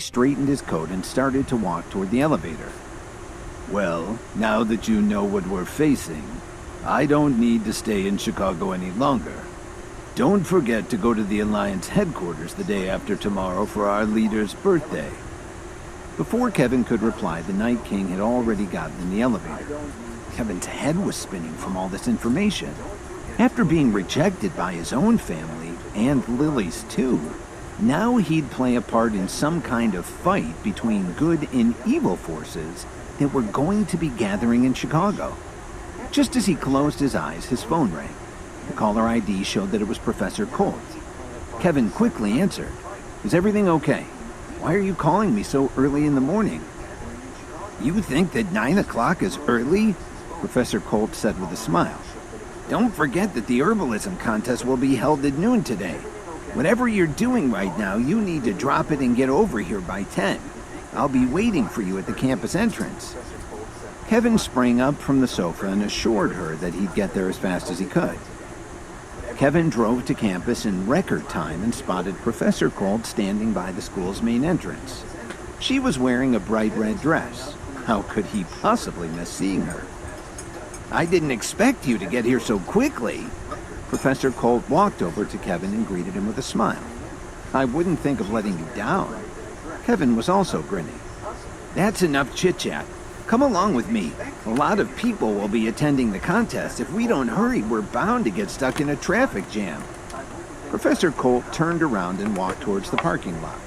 He straightened his coat and started to walk toward the elevator. "Well, now that you know what we're facing, I don't need to stay in Chicago any longer. Don't forget to go to the Alliance headquarters the day after tomorrow for our leader's birthday." Before Kevin could reply, the Night King had already gotten in the elevator. Kevin's head was spinning from all this information. After being rejected by his own family, and Lily's too, now he'd play a part in some kind of fight between good and evil forces that were going to be gathering in Chicago. Just as he closed his eyes, his phone rang. The caller ID showed that it was Professor Colt. Kevin quickly answered. "Is everything okay? Why are you calling me so early in the morning?" "You think that 9 o'clock is early?" Professor Colt said with a smile. "Don't forget that the herbalism contest will be held at noon today. Whatever you're doing right now, you need to drop it and get over here by 10. I'll be waiting for you at the campus entrance." Kevin sprang up from the sofa and assured her that he'd get there as fast as he could. Kevin drove to campus in record time and spotted Professor Colt standing by the school's main entrance. She was wearing a bright red dress. How could he possibly miss seeing her? "I didn't expect you to get here so quickly." Professor Colt walked over to Kevin and greeted him with a smile. "I wouldn't think of letting you down." Kevin was also grinning. "That's enough chit-chat. Come along with me. A lot of people will be attending the contest. If we don't hurry, we're bound to get stuck in a traffic jam." Professor Colt turned around and walked towards the parking lot.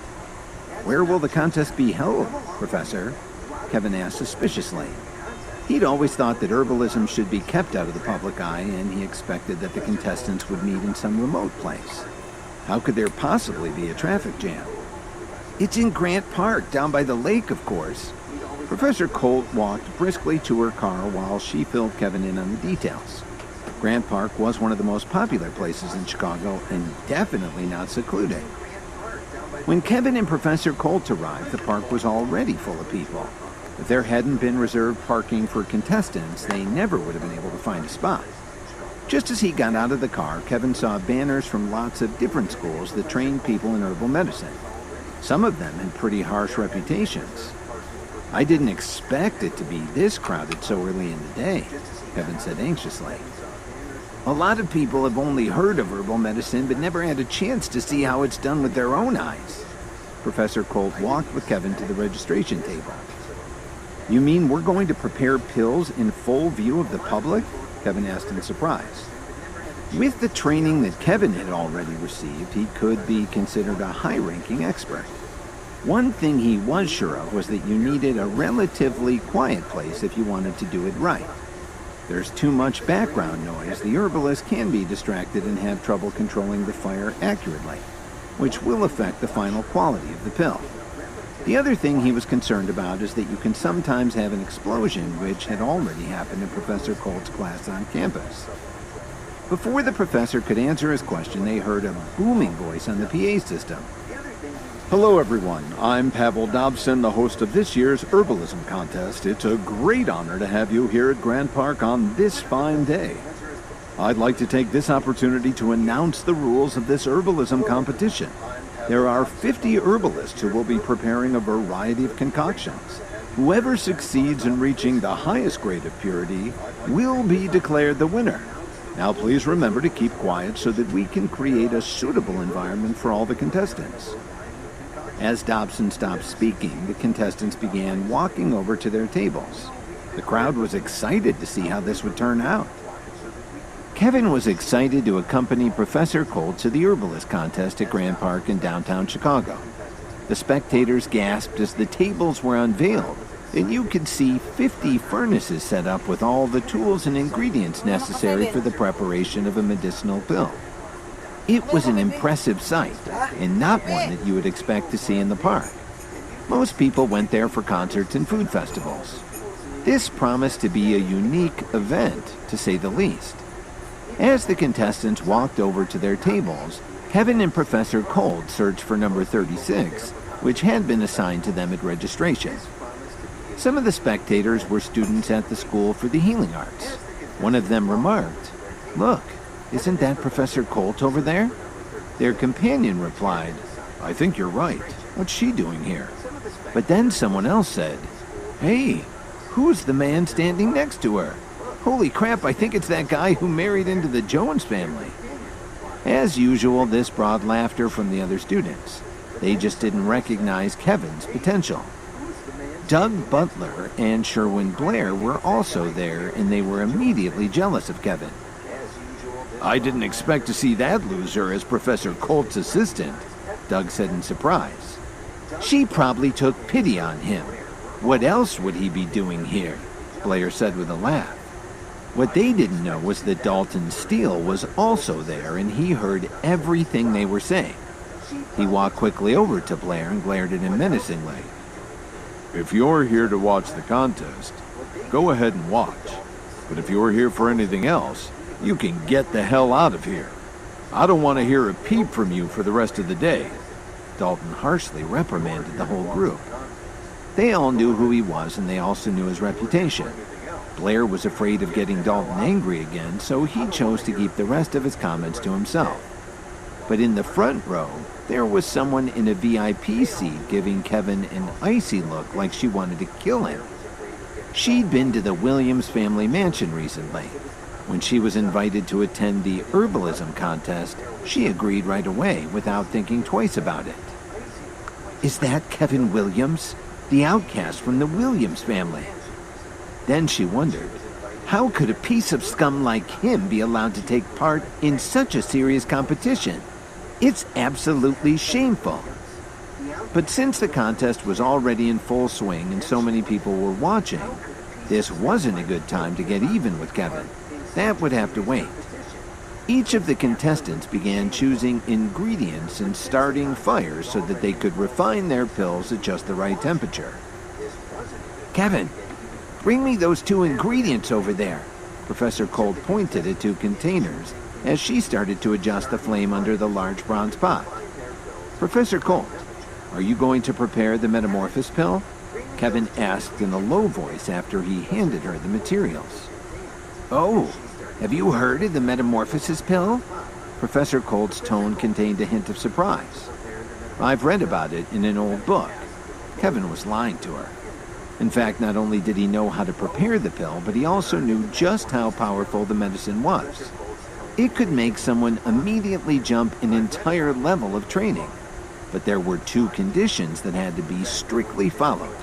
"Where will the contest be held, Professor?" Kevin asked suspiciously. He'd always thought that herbalism should be kept out of the public eye, and he expected that the contestants would meet in some remote place. How could there possibly be a traffic jam? "It's in Grant Park, down by the lake, of course." Professor Colt walked briskly to her car while she filled Kevin in on the details. Grant Park was one of the most popular places in Chicago and definitely not secluded. When Kevin and Professor Colt arrived, the park was already full of people. If there hadn't been reserved parking for contestants, they never would have been able to find a spot. Just as he got out of the car, Kevin saw banners from lots of different schools that trained people in herbal medicine. Some of them had pretty harsh reputations. "I didn't expect it to be this crowded so early in the day," Kevin said anxiously. "A lot of people have only heard of herbal medicine but never had a chance to see how it's done with their own eyes." Professor Colt walked with Kevin to the registration table. "You mean we're going to prepare pills in full view of the public?" Kevin asked in surprise. With the training that Kevin had already received, he could be considered a high-ranking expert. One thing he was sure of was that you needed a relatively quiet place if you wanted to do it right. There's too much background noise, the herbalist can be distracted and have trouble controlling the fire accurately, which will affect the final quality of the pill. The other thing he was concerned about is that you can sometimes have an explosion, which had already happened in Professor Colt's class on campus. Before the professor could answer his question, they heard a booming voice on the PA system. "Hello everyone, I'm Pavel Dobson, the host of this year's herbalism contest. It's a great honor to have you here at Grant Park on this fine day. I'd like to take this opportunity to announce the rules of this herbalism competition. There are 50 herbalists who will be preparing a variety of concoctions. Whoever succeeds in reaching the highest grade of purity will be declared the winner. Now please remember to keep quiet so that we can create a suitable environment for all the contestants." As Dobson stopped speaking, the contestants began walking over to their tables. The crowd was excited to see how this would turn out. Kevin was excited to accompany Professor Colt to the herbalist contest at Grant Park in downtown Chicago. The spectators gasped as the tables were unveiled, and you could see 50 furnaces set up with all the tools and ingredients necessary for the preparation of a medicinal pill. It was an impressive sight, and not one that you would expect to see in the park. Most people went there for concerts and food festivals. This promised to be a unique event, to say the least. As the contestants walked over to their tables, Kevin and Professor Colt searched for number 36, which had been assigned to them at registration. Some of the spectators were students at the School for the Healing Arts. One of them remarked, "Look, isn't that Professor Colt over there?" Their companion replied, "I think you're right. What's she doing here?" But then someone else said, "Hey, who's the man standing next to her? Holy crap, I think it's that guy who married into the Jones family." As usual, this brought laughter from the other students. They just didn't recognize Kevin's potential. Doug Butler and Sherwin Blair were also there, and they were immediately jealous of Kevin. "I didn't expect to see that loser as Professor Colt's assistant," Doug said in surprise. "She probably took pity on him. What else would he be doing here?" Blair said with a laugh. What they didn't know was that Dalton Steele was also there, and he heard everything they were saying. He walked quickly over to Blair and glared at him menacingly. If you're here to watch the contest, go ahead and watch. But if you're here for anything else, you can get the hell out of here. I don't want to hear a peep from you for the rest of the day." Dalton harshly reprimanded the whole group. They all knew who he was, and they also knew his reputation. Blair was afraid of getting Dalton angry again, so he chose to keep the rest of his comments to himself. But in the front row, there was someone in a VIP seat giving Kevin an icy look like she wanted to kill him. She'd been to the Williams family mansion recently. When she was invited to attend the herbalism contest, she agreed right away without thinking twice about it. "Is that Kevin Williams? The outcast from the Williams family?" Then she wondered, how could a piece of scum like him be allowed to take part in such a serious competition? It's absolutely shameful. But since the contest was already in full swing and so many people were watching, this wasn't a good time to get even with Kevin. That would have to wait. Each of the contestants began choosing ingredients and starting fires so that they could refine their pills at just the right temperature. "Kevin, bring me those 2 ingredients over there." Professor Colt pointed at 2 containers as she started to adjust the flame under the large bronze pot. "Professor Colt, are you going to prepare the metamorphosis pill?" Kevin asked in a low voice after he handed her the materials. "Oh, have you heard of the metamorphosis pill?" Professor Colt's tone contained a hint of surprise. "I've read about it in an old book." Kevin was lying to her. In fact, not only did he know how to prepare the pill, but he also knew just how powerful the medicine was. It could make someone immediately jump an entire level of training. But there were 2 conditions that had to be strictly followed.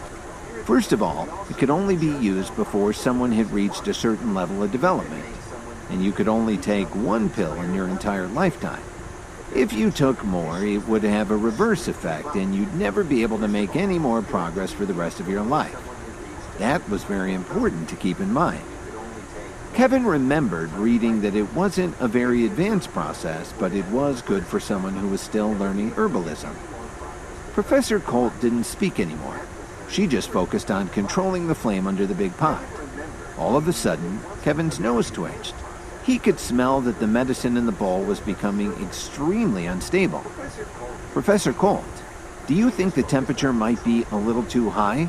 First of all, it could only be used before someone had reached a certain level of development, and you could only take 1 pill in your entire lifetime. If you took more, it would have a reverse effect, and you'd never be able to make any more progress for the rest of your life. That was very important to keep in mind. Kevin remembered reading that it wasn't a very advanced process, but it was good for someone who was still learning herbalism. Professor Colt didn't speak anymore. She just focused on controlling the flame under the big pot. All of a sudden, Kevin's nose twitched. He could smell that the medicine in the bowl was becoming extremely unstable. "Professor Colt, do you think the temperature might be a little too high?"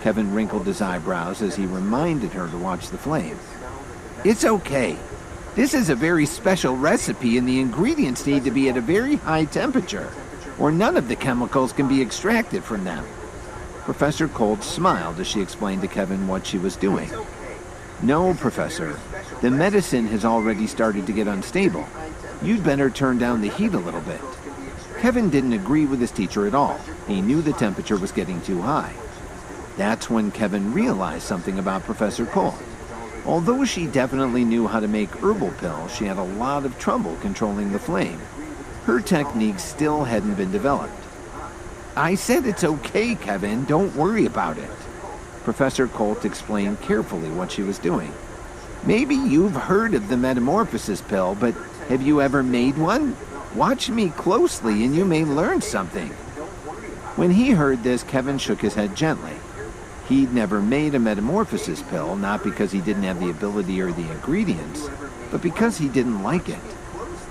Kevin wrinkled his eyebrows as he reminded her to watch the flame. "It's okay. This is a very special recipe and the ingredients need to be at a very high temperature, or none of the chemicals can be extracted from them." Professor Colt smiled as she explained to Kevin what she was doing. "No, Professor. The medicine has already started to get unstable. You'd better turn down the heat a little bit." Kevin didn't agree with his teacher at all. He knew the temperature was getting too high. That's when Kevin realized something about Professor Colt. Although she definitely knew how to make herbal pills, she had a lot of trouble controlling the flame. Her techniques still hadn't been developed. "I said it's okay, Kevin. Don't worry about it." Professor Colt explained carefully what she was doing. "Maybe you've heard of the metamorphosis pill, but have you ever made one? Watch me closely and you may learn something." When he heard this, Kevin shook his head gently. He'd never made a metamorphosis pill, not because he didn't have the ability or the ingredients, but because he didn't like it.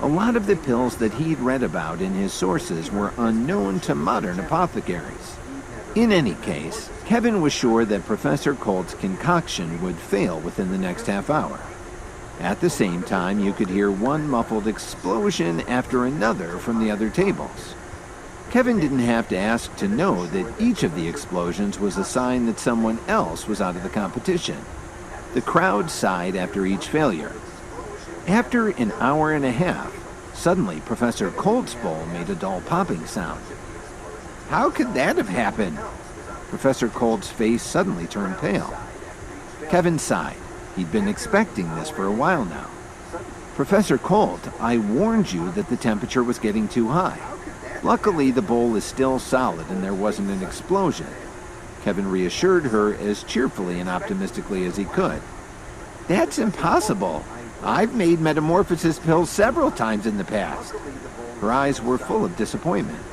A lot of the pills that he'd read about in his sources were unknown to modern apothecaries. In any case, Kevin was sure that Professor Colt's concoction would fail within the next half hour. At the same time, you could hear one muffled explosion after another from the other tables. Kevin didn't have to ask to know that each of the explosions was a sign that someone else was out of the competition. The crowd sighed after each failure. After an hour and a half, suddenly Professor Colt's bowl made a dull popping sound. How could that have happened? Professor Colt's face suddenly turned pale. Kevin sighed. He'd been expecting this for a while now. Professor Colt, I warned you that the temperature was getting too high. Luckily, the bowl is still solid and there wasn't an explosion. Kevin reassured her as cheerfully and optimistically as he could. That's impossible. I've made metamorphosis pills several times in the past. Her eyes were full of disappointment.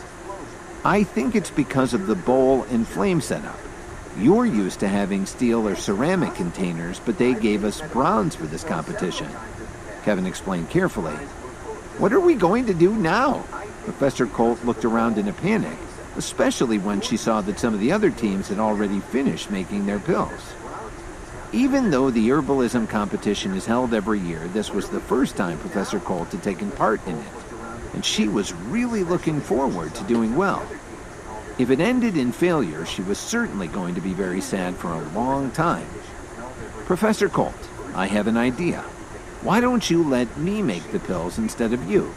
I think it's because of the bowl and flame setup. You're used to having steel or ceramic containers, but they gave us bronze for this competition. Kevin explained carefully. What are we going to do now? Professor Colt looked around in a panic, especially when she saw that some of the other teams had already finished making their pills. Even though the herbalism competition is held every year, this was the first time Professor Colt had taken part in it, and she was really looking forward to doing well. If it ended in failure, she was certainly going to be very sad for a long time. Professor Colt, I have an idea. Why don't you let me make the pills instead of you?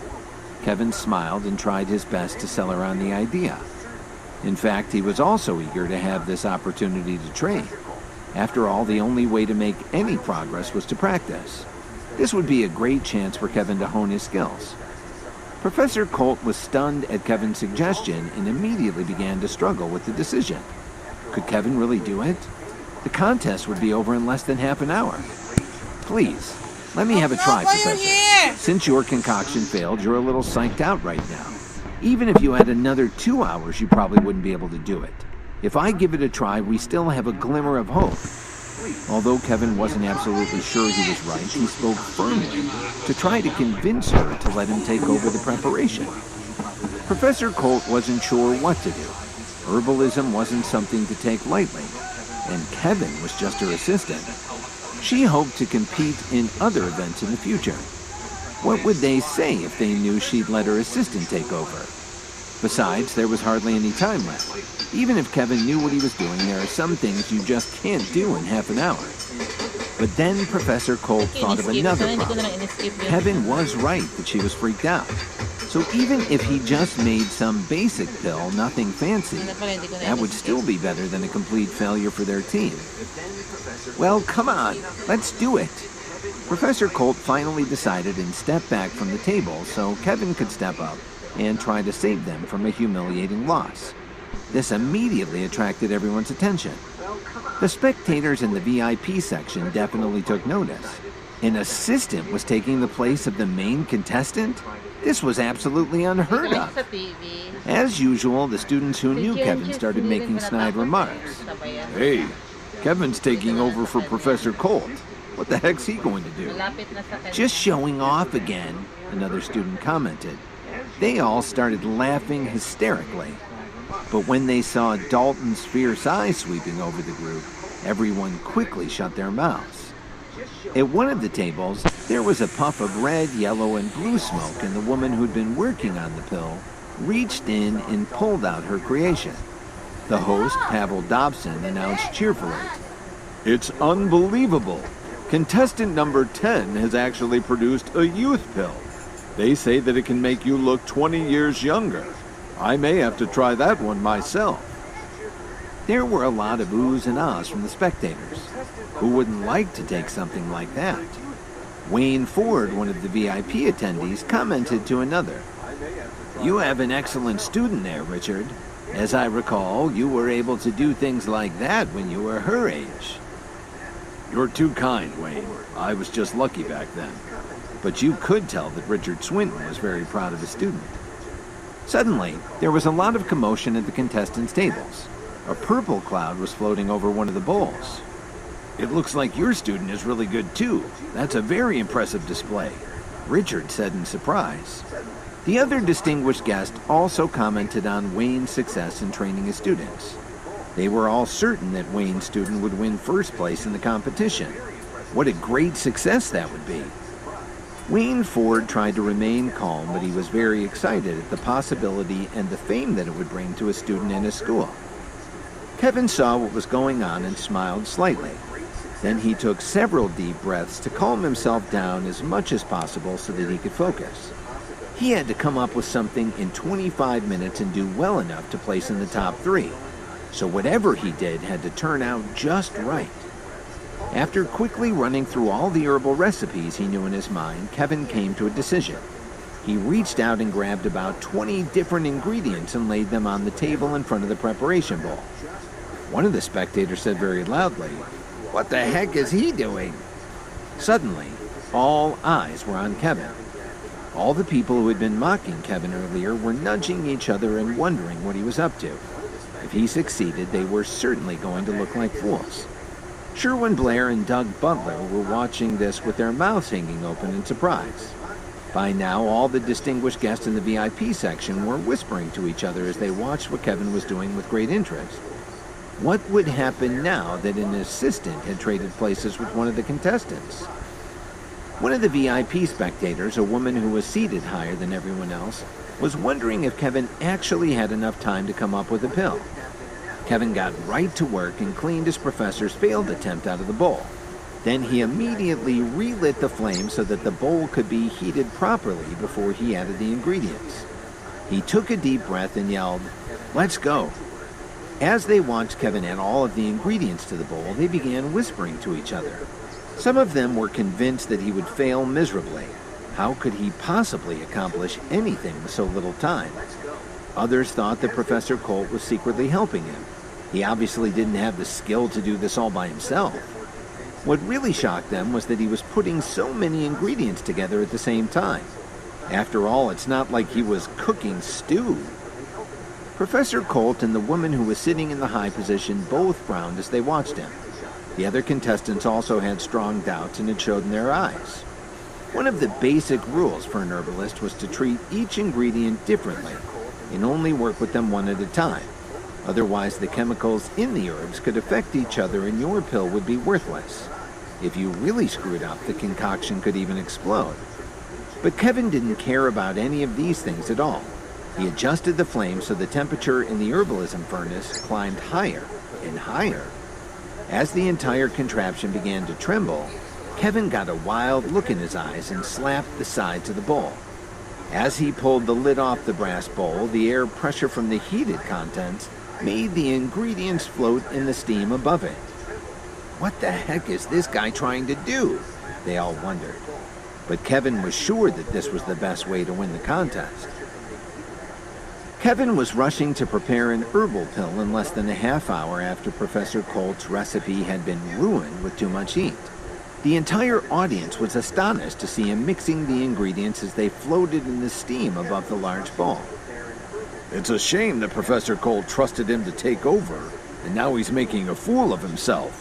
Kevin smiled and tried his best to sell her on the idea. In fact, he was also eager to have this opportunity to train. After all, the only way to make any progress was to practice. This would be a great chance for Kevin to hone his skills. Professor Colt was stunned at Kevin's suggestion and immediately began to struggle with the decision. Could Kevin really do it? The contest would be over in less than half an hour. Please, let me have a try, Professor. Since your concoction failed, you're a little psyched out right now. Even if you had another 2 hours, you probably wouldn't be able to do it. If I give it a try, we still have a glimmer of hope. Although Kevin wasn't absolutely sure he was right, he spoke firmly to try to convince her to let him take over the preparation. Professor Colt wasn't sure what to do. Herbalism wasn't something to take lightly, and Kevin was just her assistant. She hoped to compete in other events in the future. What would they say if they knew she'd let her assistant take over? Besides, there was hardly any time left. Even if Kevin knew what he was doing, there are some things you just can't do in half an hour. But then Professor Colt thought of another problem. Kevin was right that she was freaked out. So even if he just made some basic pill, nothing fancy, that would still be better than a complete failure for their team. Well, come on, let's do it. Professor Colt finally decided and stepped back from the table so Kevin could step up and try to save them from a humiliating loss. This immediately attracted everyone's attention. The spectators in the VIP section definitely took notice. An assistant was taking the place of the main contestant? This was absolutely unheard of. As usual, the students who knew Kevin started making snide remarks. Hey, Kevin's taking over for Professor Colt. What the heck's he going to do? Just showing off again, another student commented. They all started laughing hysterically. But when they saw Dalton's fierce eyes sweeping over the group, everyone quickly shut their mouths. At one of the tables, there was a puff of red, yellow, and blue smoke, and the woman who'd been working on the pill reached in and pulled out her creation. The host, Pavel Dobson, announced cheerfully, "It's unbelievable. Contestant number 10 has actually produced a youth pill. They say that it can make you look 20 years younger. I may have to try that one myself." There were a lot of oohs and ahs from the spectators. Who wouldn't like to take something like that? Wayne Ford, one of the VIP attendees, commented to another, "You have an excellent student there, Richard. As I recall, you were able to do things like that when you were her age." "You're too kind, Wayne. I was just lucky back then." But you could tell that Richard Swinton was very proud of his student. Suddenly, there was a lot of commotion at the contestants' tables. A purple cloud was floating over one of the bowls. "It looks like your student is really good too. That's a very impressive display," Richard said in surprise. The other distinguished guest also commented on Wayne's success in training his students. They were all certain that Wayne's student would win first place in the competition. What a great success that would be. Wayne Ford tried to remain calm, but he was very excited at the possibility and the fame that it would bring to a student in his school. Kevin saw what was going on and smiled slightly. Then he took several deep breaths to calm himself down as much as possible so that he could focus. He had to come up with something in 25 minutes and do well enough to place in the top 3. So whatever he did had to turn out just right. After quickly running through all the herbal recipes he knew in his mind, Kevin came to a decision. He reached out and grabbed about 20 different ingredients and laid them on the table in front of the preparation bowl. One of the spectators said very loudly, "What the heck is he doing?" Suddenly, all eyes were on Kevin. All the people who had been mocking Kevin earlier were nudging each other and wondering what he was up to. If he succeeded, they were certainly going to look like fools. Sherwin Blair and Doug Butler were watching this with their mouths hanging open in surprise. By now, all the distinguished guests in the VIP section were whispering to each other as they watched what Kevin was doing with great interest. What would happen now that an assistant had traded places with one of the contestants? One of the VIP spectators, a woman who was seated higher than everyone else, was wondering if Kevin actually had enough time to come up with a pill. Kevin got right to work and cleaned his professor's failed attempt out of the bowl. Then he immediately relit the flame so that the bowl could be heated properly before he added the ingredients. He took a deep breath and yelled, "Let's go." As they watched Kevin add all of the ingredients to the bowl, they began whispering to each other. Some of them were convinced that he would fail miserably. How could he possibly accomplish anything with so little time? Others thought that Professor Colt was secretly helping him. He obviously didn't have the skill to do this all by himself. What really shocked them was that he was putting so many ingredients together at the same time. After all, it's not like he was cooking stew. Professor Colt and the woman who was sitting in the high position both frowned as they watched him. The other contestants also had strong doubts, and it showed in their eyes. One of the basic rules for an herbalist was to treat each ingredient differently and only work with them one at a time. Otherwise, the chemicals in the herbs could affect each other and your pill would be worthless. If you really screwed up, the concoction could even explode. But Kevin didn't care about any of these things at all. He adjusted the flame so the temperature in the herbalism furnace climbed higher and higher. As the entire contraption began to tremble, Kevin got a wild look in his eyes and slapped the sides of the bowl. As he pulled the lid off the brass bowl, the air pressure from the heated contents made the ingredients float in the steam above it. What the heck is this guy trying to do? They all wondered. But Kevin was sure that this was the best way to win the contest. Kevin was rushing to prepare an herbal pill in less than a half hour after Professor Colt's recipe had been ruined with too much heat. The entire audience was astonished to see him mixing the ingredients as they floated in the steam above the large bowl. "It's a shame that Professor Colt trusted him to take over, and now he's making a fool of himself,"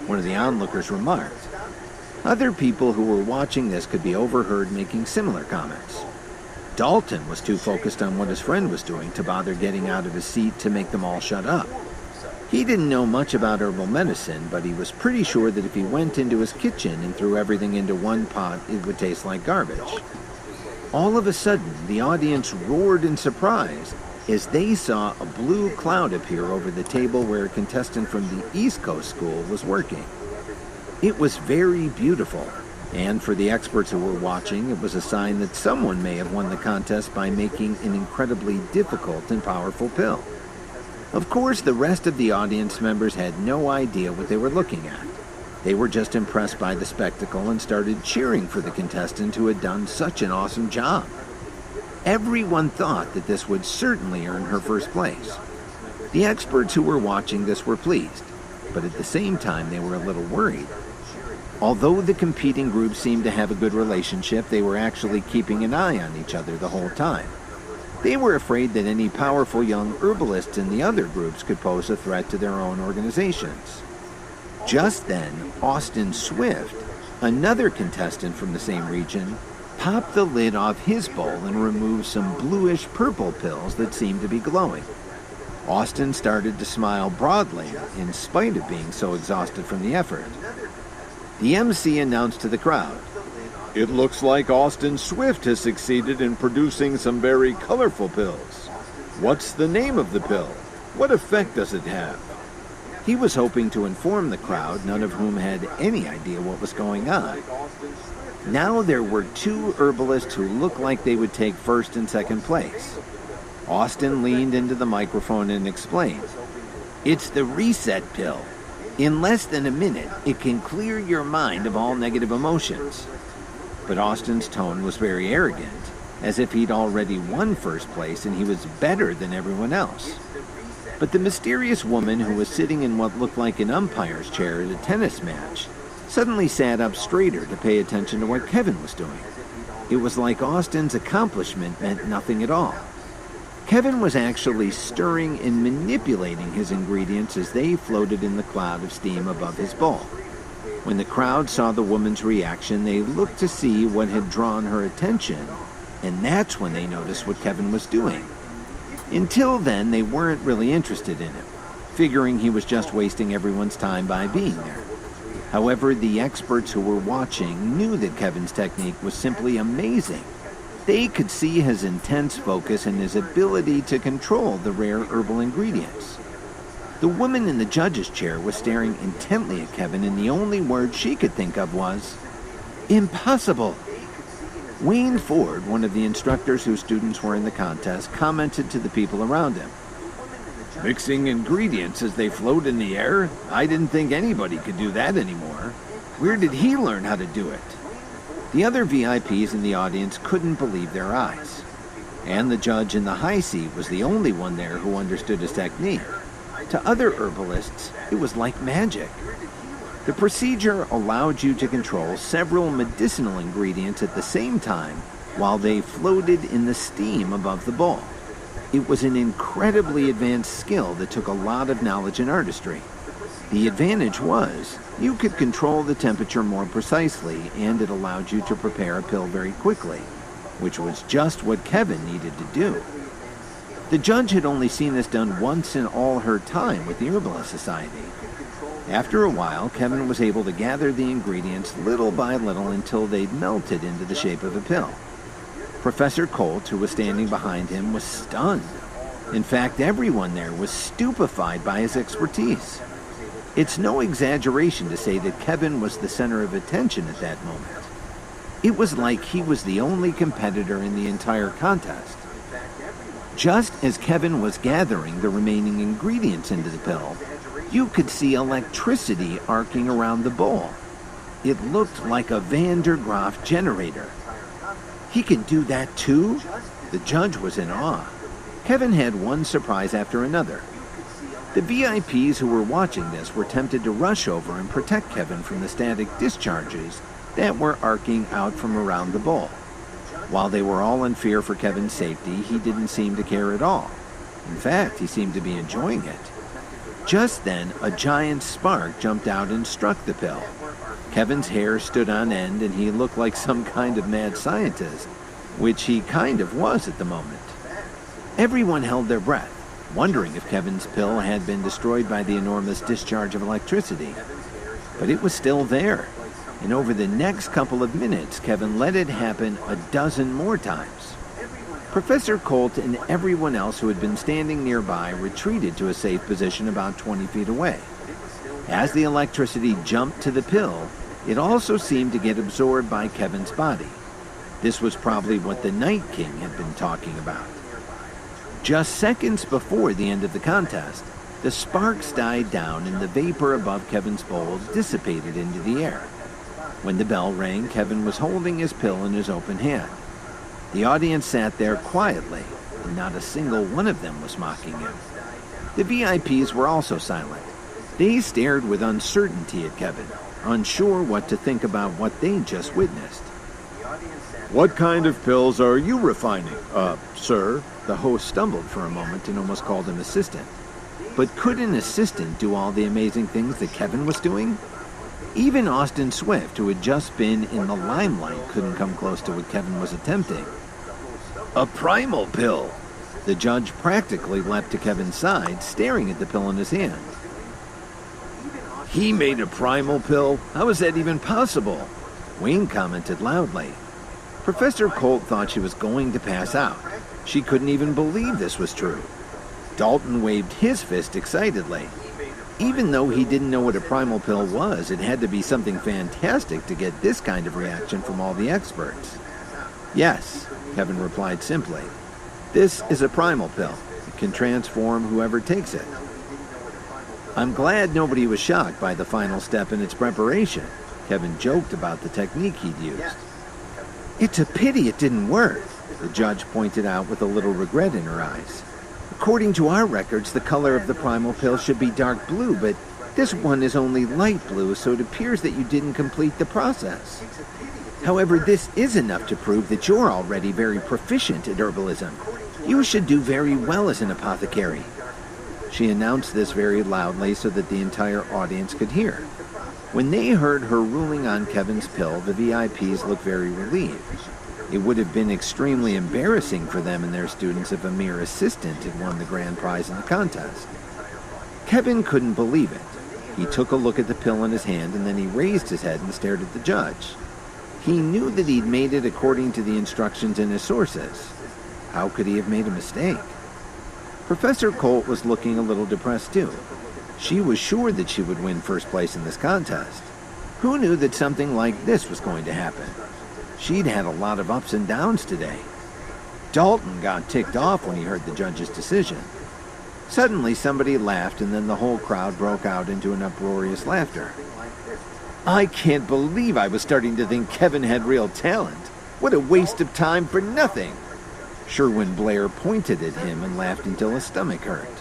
one of the onlookers remarked. Other people who were watching this could be overheard making similar comments. Dalton was too focused on what his friend was doing to bother getting out of his seat to make them all shut up. He didn't know much about herbal medicine, but he was pretty sure that if he went into his kitchen and threw everything into one pot, it would taste like garbage. All of a sudden, the audience roared in surprise as they saw a blue cloud appear over the table where a contestant from the East Coast school was working. It was very beautiful. And for the experts who were watching, it was a sign that someone may have won the contest by making an incredibly difficult and powerful pill. Of course, the rest of the audience members had no idea what they were looking at. They were just impressed by the spectacle and started cheering for the contestant who had done such an awesome job. Everyone thought that this would certainly earn her first place. The experts who were watching this were pleased, but at the same time they were a little worried. Although the competing groups seemed to have a good relationship, they were actually keeping an eye on each other the whole time. They were afraid that any powerful young herbalists in the other groups could pose a threat to their own organizations. Just then, Austin Swift, another contestant from the same region, popped the lid off his bowl and removed some bluish purple pills that seemed to be glowing. Austin started to smile broadly, in spite of being so exhausted from the effort. The MC announced to the crowd, It looks like Austin Swift has succeeded in producing some very colorful pills. What's the name of the pill? What effect does it have? He was hoping to inform the crowd, none of whom had any idea what was going on. Now there were two herbalists who looked like they would take first and second place. Austin leaned into the microphone and explained, "It's the reset pill. In less than a minute, it can clear your mind of all negative emotions." But Austin's tone was very arrogant, as if he'd already won first place and he was better than everyone else. But the mysterious woman who was sitting in what looked like an umpire's chair at a tennis match suddenly sat up straighter to pay attention to what Kevin was doing. It was like Austin's accomplishment meant nothing at all. Kevin was actually stirring and manipulating his ingredients as they floated in the cloud of steam above his bowl. When the crowd saw the woman's reaction, they looked to see what had drawn her attention, and that's when they noticed what Kevin was doing. Until then, they weren't really interested in him, figuring he was just wasting everyone's time by being there. However, the experts who were watching knew that Kevin's technique was simply amazing. They could see his intense focus and his ability to control the rare herbal ingredients. The woman in the judge's chair was staring intently at Kevin, and the only word she could think of was, "Impossible." Wayne Ford, one of the instructors whose students were in the contest, commented to the people around him, "Mixing ingredients as they float in the air? I didn't think anybody could do that anymore. Where did he learn how to do it?" The other VIPs in the audience couldn't believe their eyes. And the judge in the high seat was the only one there who understood his technique. To other herbalists, it was like magic. The procedure allowed you to control several medicinal ingredients at the same time while they floated in the steam above the bowl. It was an incredibly advanced skill that took a lot of knowledge and artistry. The advantage was you could control the temperature more precisely, and it allowed you to prepare a pill very quickly, which was just what Kevin needed to do. The judge had only seen this done once in all her time with the Herbalist Society. After a while, Kevin was able to gather the ingredients little by little until they'd melted into the shape of a pill. Professor Colt, who was standing behind him, was stunned. In fact, everyone there was stupefied by his expertise. It's no exaggeration to say that Kevin was the center of attention at that moment. It was like he was the only competitor in the entire contest. Just as Kevin was gathering the remaining ingredients into the pill, you could see electricity arcing around the bowl. It looked like a Van der Graaf generator. "He can do that too?" The judge was in awe. Kevin had one surprise after another. The VIPs who were watching this were tempted to rush over and protect Kevin from the static discharges that were arcing out from around the bowl. While they were all in fear for Kevin's safety, he didn't seem to care at all. In fact, he seemed to be enjoying it. Just then, a giant spark jumped out and struck the pill. Kevin's hair stood on end, and he looked like some kind of mad scientist, which he kind of was at the moment. Everyone held their breath, wondering if Kevin's pill had been destroyed by the enormous discharge of electricity. But it was still there, and over the next couple of minutes, Kevin let it happen a dozen more times. Professor Colt and everyone else who had been standing nearby retreated to a safe position about 20 feet away. As the electricity jumped to the pill, it also seemed to get absorbed by Kevin's body. This was probably what the Night King had been talking about. Just seconds before the end of the contest, the sparks died down and the vapor above Kevin's bowl dissipated into the air. When the bell rang, Kevin was holding his pill in his open hand. The audience sat there quietly, and not a single one of them was mocking him. The VIPs were also silent. They stared with uncertainty at Kevin, unsure what to think about what they just witnessed. "What kind of pills are you refining, sir?" The host stumbled for a moment and almost called him assistant. But could an assistant do all the amazing things that Kevin was doing? Even Austin Swift, who had just been in the limelight, couldn't come close to what Kevin was attempting. "A primal pill!" The judge practically leapt to Kevin's side, staring at the pill in his hand. "He made a primal pill? How is that even possible?" Wayne commented loudly. Professor Colt thought she was going to pass out. She couldn't even believe this was true. Dalton waved his fist excitedly. Even though he didn't know what a primal pill was, it had to be something fantastic to get this kind of reaction from all the experts. Yes, Kevin replied simply. This is a primal pill. It can transform whoever takes it. I'm glad nobody was shocked by the final step in its preparation. Kevin joked about the technique he'd used. It's a pity it didn't work, the judge pointed out with a little regret in her eyes. According to our records, the color of the primal pill should be dark blue, but this one is only light blue, so it appears that you didn't complete the process. However, this is enough to prove that you're already very proficient at herbalism. You should do very well as an apothecary. She announced this very loudly so that the entire audience could hear. When they heard her ruling on Kevin's pill, the VIPs looked very relieved. It would have been extremely embarrassing for them and their students if a mere assistant had won the grand prize in the contest. Kevin couldn't believe it. He took a look at the pill in his hand and then he raised his head and stared at the judge. He knew that he'd made it according to the instructions in his sources. How could he have made a mistake? Professor Colt was looking a little depressed too. She was sure that she would win first place in this contest. Who knew that something like this was going to happen? She'd had a lot of ups and downs today. Dalton got ticked off when he heard the judge's decision. Suddenly somebody laughed and then the whole crowd broke out into an uproarious laughter. I can't believe I was starting to think Kevin had real talent. What a waste of time for nothing. Sherwin Blair pointed at him and laughed until his stomach hurt.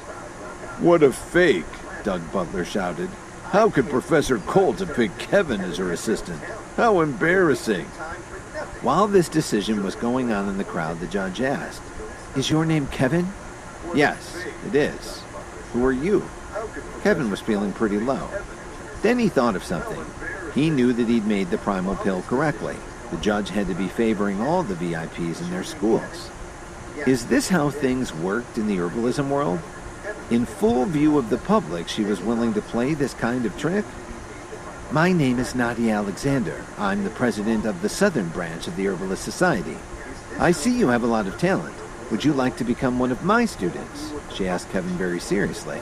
What a fake, Doug Butler shouted. How could Professor Colt have picked Kevin as her assistant? How embarrassing. While this decision was going on in the crowd, the judge asked, Is your name Kevin? Yes, it is. Who are you? Kevin was feeling pretty low. Then he thought of something. He knew that he'd made the primal pill correctly. The judge had to be favoring all the VIPs in their schools. Is this how things worked in the herbalism world? In full view of the public, she was willing to play this kind of trick? My name is Nadia Alexander. I'm the president of the Southern branch of the Herbalist Society. I see you have a lot of talent. Would you like to become one of my students? She asked Kevin very seriously.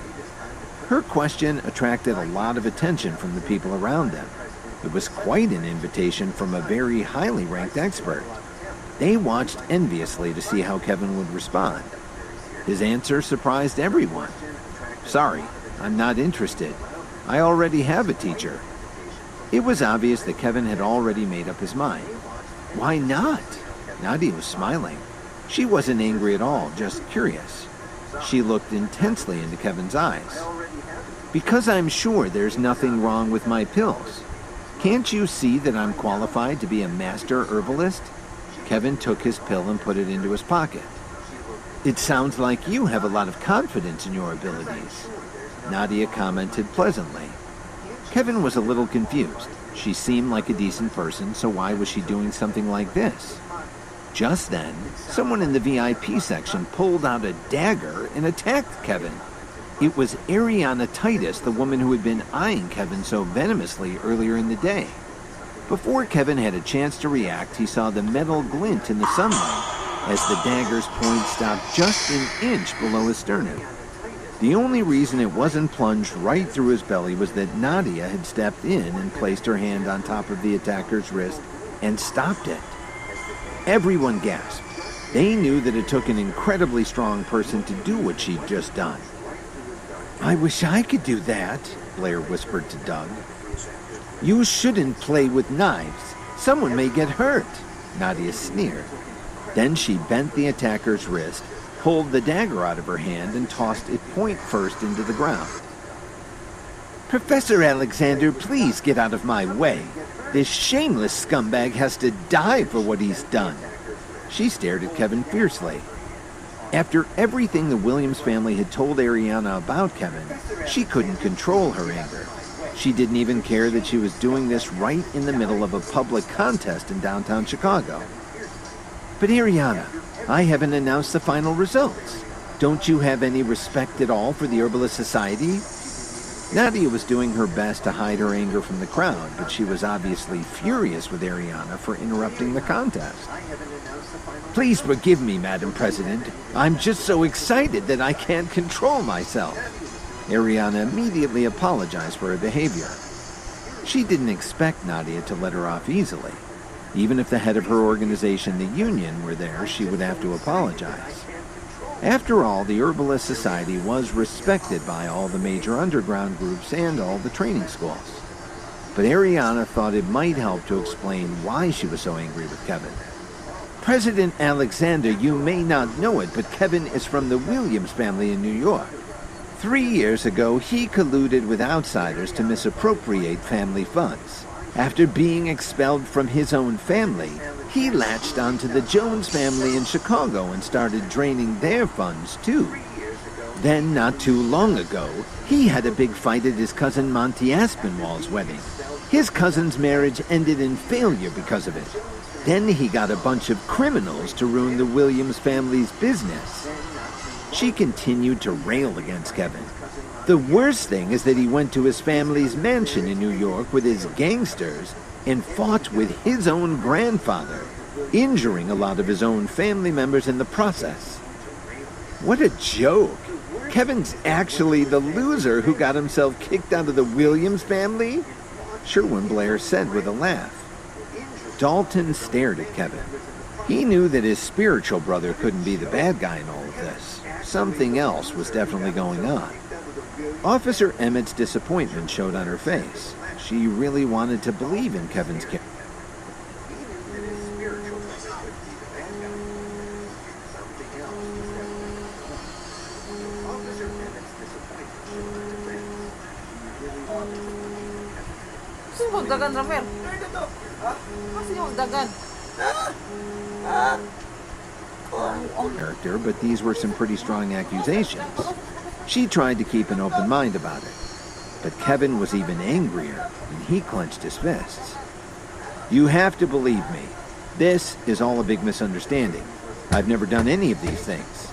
Her question attracted a lot of attention from the people around them. It was quite an invitation from a very highly ranked expert. They watched enviously to see how Kevin would respond. His answer surprised everyone. Sorry, I'm not interested. I already have a teacher. It was obvious that Kevin had already made up his mind. Why not? Nadia was smiling. She wasn't angry at all, just curious. She looked intensely into Kevin's eyes. Because I'm sure there's nothing wrong with my pills. Can't you see that I'm qualified to be a master herbalist? Kevin took his pill and put it into his pocket. It sounds like you have a lot of confidence in your abilities. Nadia commented pleasantly. Kevin was a little confused. She seemed like a decent person, so why was she doing something like this? Just then, someone in the VIP section pulled out a dagger and attacked Kevin. It was Ariana Titus, the woman who had been eyeing Kevin so venomously earlier in the day. Before Kevin had a chance to react, he saw the metal glint in the sunlight as the dagger's point stopped just an inch below his sternum. The only reason it wasn't plunged right through his belly was that Nadia had stepped in and placed her hand on top of the attacker's wrist and stopped it. Everyone gasped. They knew that it took an incredibly strong person to do what she'd just done. I wish I could do that, Blair whispered to Doug. You shouldn't play with knives. Someone may get hurt, Nadia sneered. Then she bent the attacker's wrist, pulled the dagger out of her hand, and tossed it point first into the ground. Professor Alexander, please get out of my way. This shameless scumbag has to die for what he's done. She stared at Kevin fiercely. After everything the Williams family had told Ariana about Kevin, she couldn't control her anger. She didn't even care that she was doing this right in the middle of a public contest in downtown Chicago. But Ariana, I haven't announced the final results. Don't you have any respect at all for the Herbalist Society? Nadia was doing her best to hide her anger from the crowd, but she was obviously furious with Ariana for interrupting the contest. "Please forgive me, Madam President. I'm just so excited that I can't control myself." Ariana immediately apologized for her behavior. She didn't expect Nadia to let her off easily. Even if the head of her organization, the Union, were there, she would have to apologize. After all, the Herbalist Society was respected by all the major underground groups and all the training schools. But Ariana thought it might help to explain why she was so angry with Kevin. "President Alexander, you may not know it, but Kevin is from the Williams family in New York. 3 years ago, he colluded with outsiders to misappropriate family funds. After being expelled from his own family, he latched onto the Jones family in Chicago and started draining their funds too. Then, not too long ago, he had a big fight at his cousin Monty Aspinwall's wedding. His cousin's marriage ended in failure because of it. Then he got a bunch of criminals to ruin the Williams family's business." She continued to rail against Kevin. The worst thing is that he went to his family's mansion in New York with his gangsters and fought with his own grandfather, injuring a lot of his own family members in the process. What a joke! Kevin's actually the loser who got himself kicked out of the Williams family? Sherwin Blair said with a laugh. Dalton stared at Kevin. He knew that his spiritual brother couldn't be the bad guy in all of this. Something else was definitely going on. Officer Emmett's disappointment showed on her face. She really wanted to believe in Kevin's character. Sino magdagan, Ramer? Sino magdagan? But these were some pretty strong accusations. She tried to keep an open mind about it. But Kevin was even angrier, and he clenched his fists. "You have to believe me. This is all a big misunderstanding. I've never done any of these things."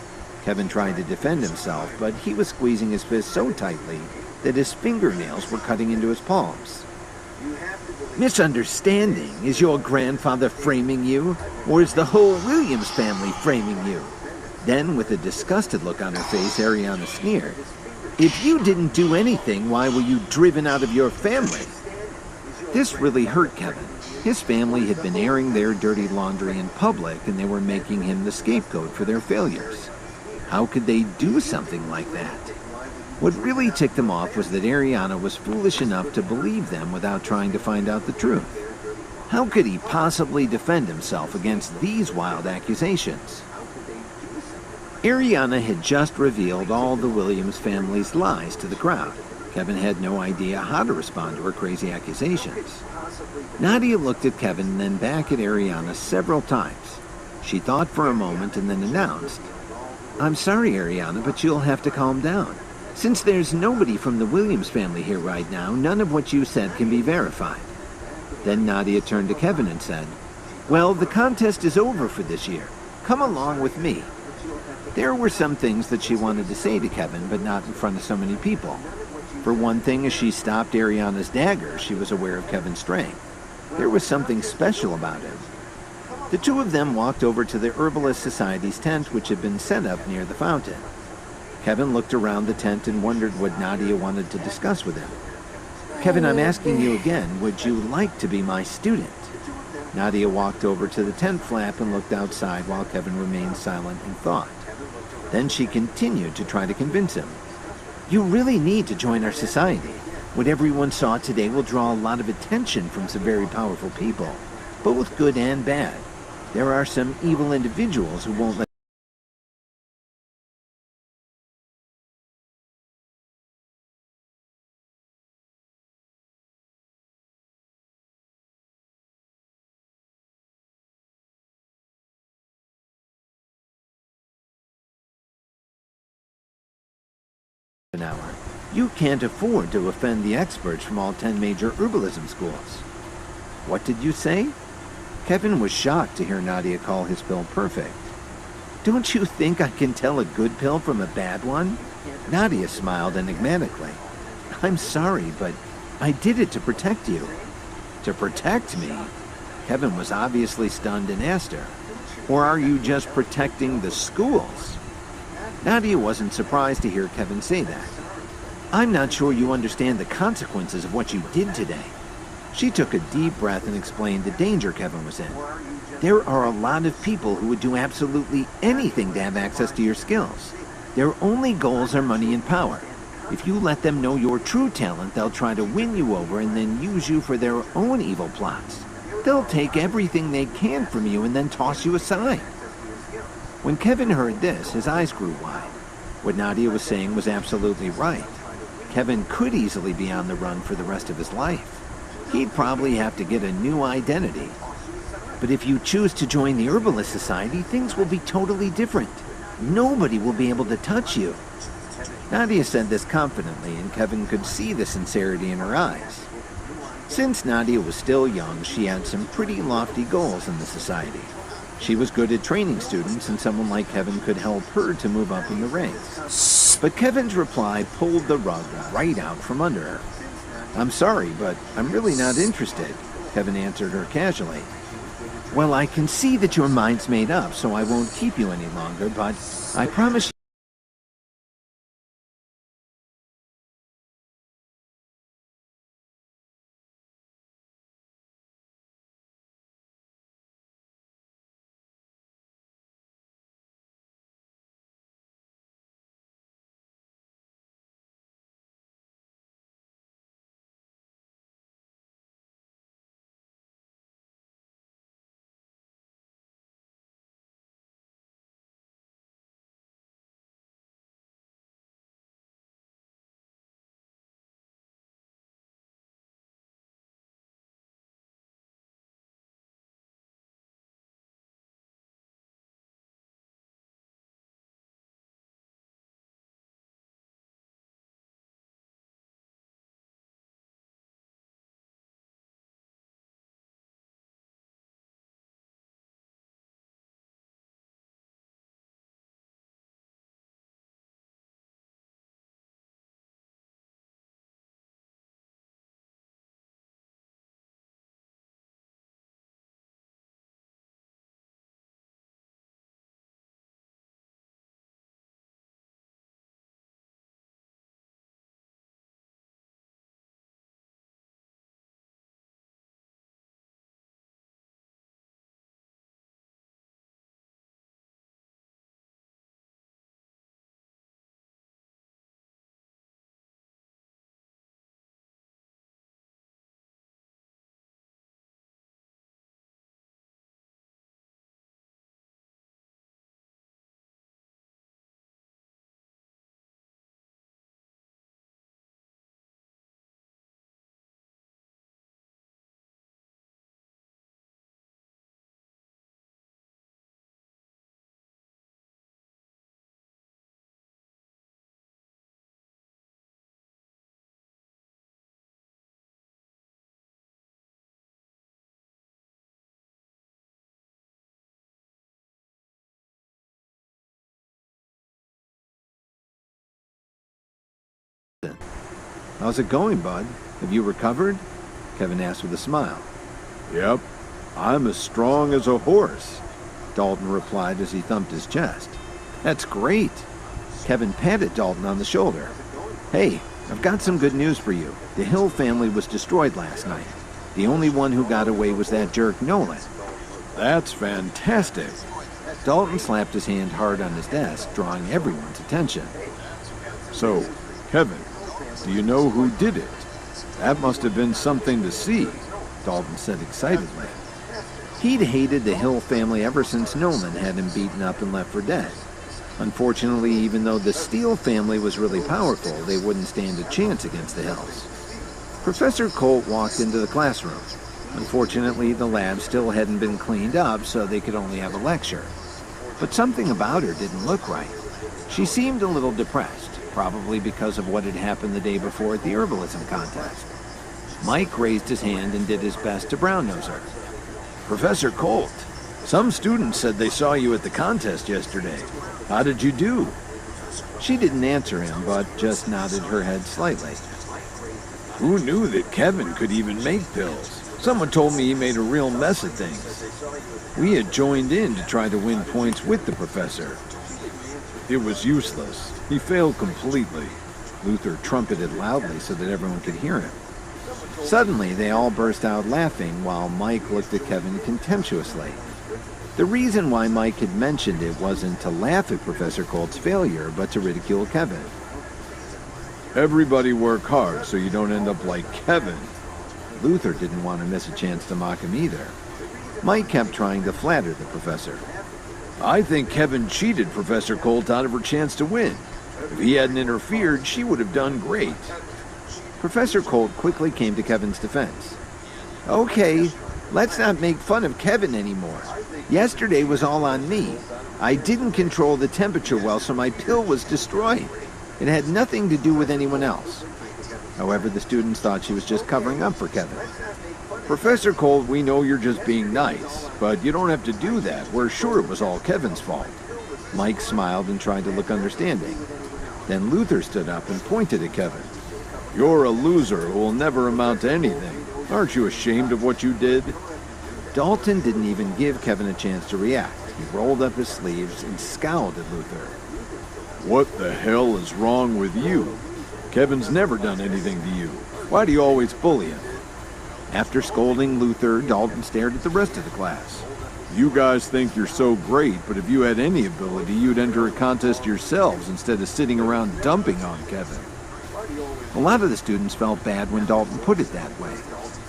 Kevin tried to defend himself, but he was squeezing his fist so tightly that his fingernails were cutting into his palms. "Misunderstanding? Is your grandfather framing you? Or is the whole Williams family framing you?" Then, with a disgusted look on her face, Ariana sneered. "If you didn't do anything, why were you driven out of your family?" This really hurt Kevin. His family had been airing their dirty laundry in public, and they were making him the scapegoat for their failures. How could they do something like that? What really ticked him off was that Ariana was foolish enough to believe them without trying to find out the truth. How could he possibly defend himself against these wild accusations? Ariana had just revealed all the Williams family's lies to the crowd. Kevin had no idea how to respond to her crazy accusations. Nadia looked at Kevin and then back at Ariana several times. She thought for a moment and then announced, "I'm sorry, Ariana, but you'll have to calm down. Since there's nobody from the Williams family here right now, none of what you said can be verified." Then Nadia turned to Kevin and said, "Well, the contest is over for this year. Come along with me." There were some things that she wanted to say to Kevin, but not in front of so many people. For one thing, as she stopped Ariana's dagger, she was aware of Kevin's strength. There was something special about him. The two of them walked over to the Herbalist Society's tent, which had been set up near the fountain. Kevin looked around the tent and wondered what Nadia wanted to discuss with him. "Kevin, I'm asking you again, would you like to be my student?" Nadia walked over to the tent flap and looked outside while Kevin remained silent in thought. Then she continued to try to convince him. "You really need to join our society. What everyone saw today will draw a lot of attention from some very powerful people, both good and bad. There are some evil individuals who won't let an hour. You can't afford to offend the experts from all 10 major herbalism schools." "What did you say?" Kevin was shocked to hear Nadia call his pill perfect. "Don't you think I can tell a good pill from a bad one?" Nadia smiled enigmatically. I'm sorry, but I did it to protect you. To protect me? Kevin was obviously stunned and asked her, or are you just protecting the schools? Nadia wasn't surprised to hear Kevin say that. I'm not sure you understand the consequences of what you did today. She took a deep breath and explained the danger Kevin was in. There are a lot of people who would do absolutely anything to have access to your skills. Their only goals are money and power. If you let them know your true talent, they'll try to win you over and then use you for their own evil plots. They'll take everything they can from you and then toss you aside. When Kevin heard this, his eyes grew wide. What Nadia was saying was absolutely right. Kevin could easily be on the run for the rest of his life. He'd probably have to get a new identity. But if you choose to join the Herbalist Society, things will be totally different. Nobody will be able to touch you. Nadia said this confidently, and Kevin could see the sincerity in her eyes. Since Nadia was still young, she had some pretty lofty goals in the society. She was good at training students, and someone like Kevin could help her to move up in the ranks. But Kevin's reply pulled the rug right out from under her. I'm sorry, but I'm really not interested, Kevin answered her casually. Well, I can see that your mind's made up, so I won't keep you any longer, but I promise you. How's it going, bud? Have you recovered? Kevin asked with a smile. Yep, I'm as strong as a horse, Dalton replied as he thumped his chest. That's great. Kevin patted Dalton on the shoulder. Hey, I've got some good news for you. The Hill family was destroyed last night. The only one who got away was that jerk Nolan. That's fantastic. Dalton slapped his hand hard on his desk, drawing everyone's attention. So, Kevin, do you know who did it? That must have been something to see, Dalton said excitedly. He'd hated the Hill family ever since Nolan had him beaten up and left for dead. Unfortunately, even though the Steele family was really powerful, they wouldn't stand a chance against the Hills. Professor Colt walked into the classroom. Unfortunately, the lab still hadn't been cleaned up, so they could only have a lecture. But something about her didn't look right. She seemed a little depressed, probably because of what had happened the day before at the herbalism contest. Mike raised his hand and did his best to brown-nose her. Professor Colt, some students said they saw you at the contest yesterday. How did you do? She didn't answer him, but just nodded her head slightly. Who knew that Kevin could even make pills? Someone told me he made a real mess of things. We had joined in to try to win points with the professor. It was useless. He failed completely. Luther trumpeted loudly so that everyone could hear him. Suddenly, they all burst out laughing while Mike looked at Kevin contemptuously. The reason why Mike had mentioned it wasn't to laugh at Professor Colt's failure, but to ridicule Kevin. Everybody work hard so you don't end up like Kevin. Luther didn't want to miss a chance to mock him either. Mike kept trying to flatter the professor. I think Kevin cheated Professor Colt out of her chance to win. If he hadn't interfered, she would have done great. Professor Colt quickly came to Kevin's defense. Okay, let's not make fun of Kevin anymore. Yesterday was all on me. I didn't control the temperature well, so my pill was destroyed. It had nothing to do with anyone else. However, the students thought she was just covering up for Kevin. Professor Colt, we know you're just being nice, but you don't have to do that. We're sure it was all Kevin's fault. Mike smiled and tried to look understanding. Then Luther stood up and pointed at Kevin. You're a loser who will never amount to anything. Aren't you ashamed of what you did? Dalton didn't even give Kevin a chance to react. He rolled up his sleeves and scowled at Luther. What the hell is wrong with you? Kevin's never done anything to you. Why do you always bully him? After scolding Luther, Dalton stared at the rest of the class. You guys think you're so great, but if you had any ability, you'd enter a contest yourselves instead of sitting around dumping on Kevin. A lot of the students felt bad when Dalton put it that way,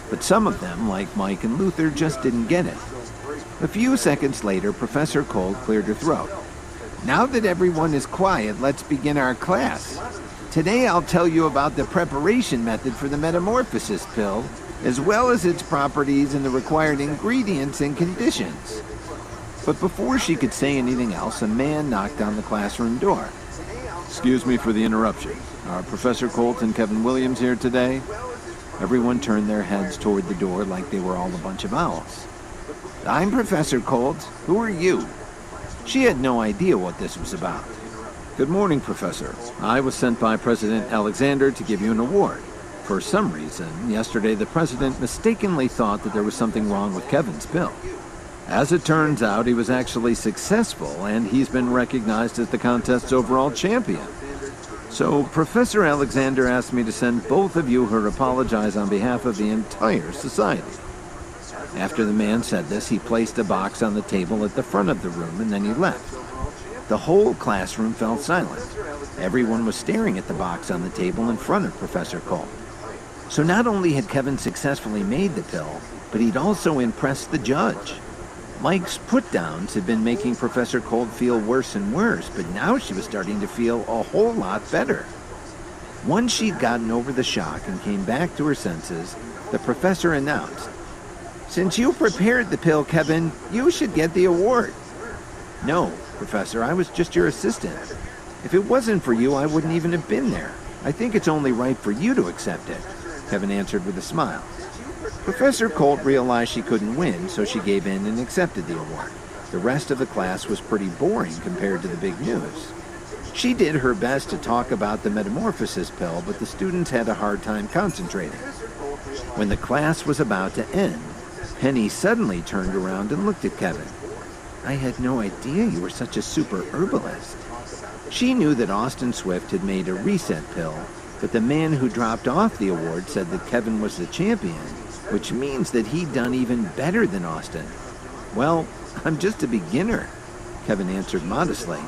but some of them, like Mike and Luther, just didn't get it. A few seconds later, Professor Colt cleared her throat. Now that everyone is quiet, let's begin our class. Today I'll tell you about the preparation method for the metamorphosis pill, as well as its properties and the required ingredients and conditions. But before she could say anything else, a man knocked on the classroom door. Excuse me for the interruption. Are Professor Colt and Kevin Williams here today? Everyone turned their heads toward the door like they were all a bunch of owls. I'm Professor Colt. Who are you? She had no idea what this was about. Good morning, Professor. I was sent by President Alexander to give you an award. For some reason, yesterday the president mistakenly thought that there was something wrong with Kevin's pill. As it turns out, he was actually successful, and he's been recognized as the contest's overall champion. So Professor Alexander asked me to send both of you her apologize on behalf of the entire society. After the man said this, he placed a box on the table at the front of the room, and then he left. The whole classroom fell silent. Everyone was staring at the box on the table in front of Professor Colt. So not only had Kevin successfully made the pill, but he'd also impressed the judge. Mike's put-downs had been making Professor Colt feel worse and worse, but now she was starting to feel a whole lot better. Once she'd gotten over the shock and came back to her senses, the professor announced, "Since you prepared the pill, Kevin, you should get the award." "No, Professor, I was just your assistant. If it wasn't for you, I wouldn't even have been there. I think it's only right for you to accept it," Kevin answered with a smile. Professor Colt realized she couldn't win, so she gave in and accepted the award. The rest of the class was pretty boring compared to the big news. She did her best to talk about the metamorphosis pill, but the students had a hard time concentrating. When the class was about to end, Penny suddenly turned around and looked at Kevin. "I had no idea you were such a super herbalist." She knew that Austin Swift had made a reset pill, but the man who dropped off the award said that Kevin was the champion, which means that he'd done even better than Austin. "Well, I'm just a beginner," Kevin answered modestly.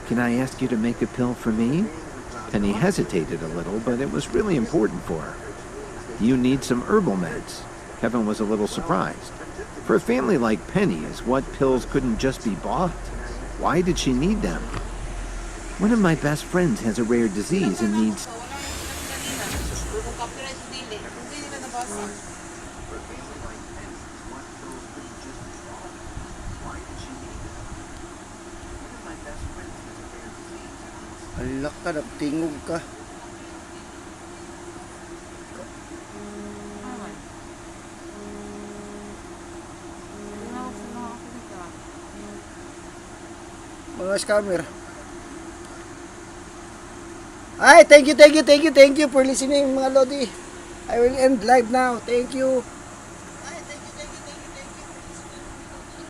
"Can I ask you to make a pill for me?" Penny hesitated a little, but it was really important for her. "Do you need some herbal meds?" Kevin was a little surprised. For a family like Penny's, what pills couldn't just be bought? Why did she need them? "One of my best friends has a rare disease and needs..." Alak ka, nagtingog ka. Mga scammer. Ay, thank you for listening mga Lodi. I will end live now. Thank you.